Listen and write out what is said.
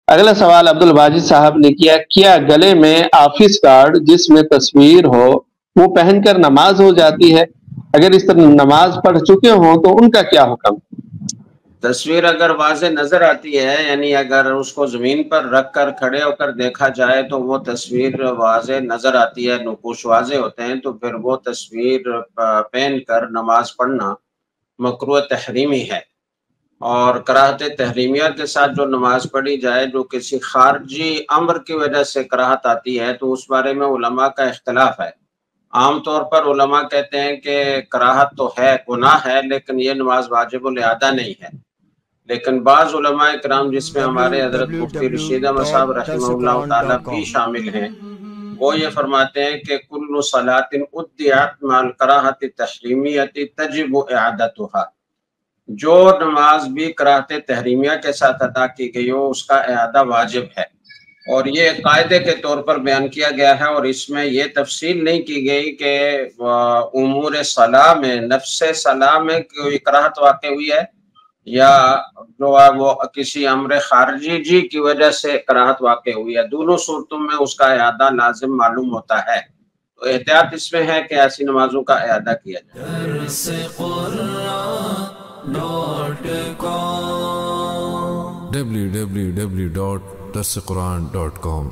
اگلا سوال عبد الواجد صاحب نے کیا گلے میں آفس کارڈ جس میں تصویر ہو وہ پہن کر نماز ہو جاتی ہے؟ اگر اس طرح نماز پڑھ چکے ہوں تو ان کا کیا حکم؟ تصویر اگر واضح نظر آتی ہے، یعنی اگر اس کو زمین پر رکھ کر کھڑے ہو کر دیکھا جائے تو وہ تصویر واضح نظر آتی ہے، نقوش واضح ہوتے ہیں، تو پھر وہ تصویر پہن کر نماز پڑھنا مکروہ تحریمی ہے۔ اور کراہت تحریمیہ کے ساتھ جو نماز پڑھی جائے جو کسی خارجی امر کی وجہ سے کراہت آتی ہے تو اس بارے میں علماء کا اختلاف ہے۔ عام طور پر علماء کہتے ہیں کہ کراہت تو ہے، گناہ ہے، لیکن یہ نماز واجب الاعادہ نہیں ہے۔ لیکن بعض علماء کرام جس میں ہمارے حضرت مفتی رشید احمد صاحب رحمہ اللہ تعالیٰ بھی شامل ہیں، وہ یہ فرماتے ہیں کہ کل صلاۃ ادعت مع الکراہۃ التحریمیۃ تجب اعادتها، جو نماز بھی کراہت تحریمیہ کے ساتھ ادا کی گئی ہو اس کا اعادہ واجب ہے۔ اور یہ قاعدے کے طور پر بیان کیا گیا ہے، اور اس میں یہ تفصیل نہیں کی گئی کہ امور صلاح میں، نفس صلاح میں کوئی کراہت واقع ہوئی ہے یا جو ہے وہ کسی امر خارجی جی کی وجہ سے کراہت واقع ہوئی ہے۔ دونوں صورتوں میں اس کا اعادہ لازم معلوم ہوتا ہے، تو احتیاط اس میں ہے کہ ایسی نمازوں کا اعادہ کیا جائے۔ www.darsequran.com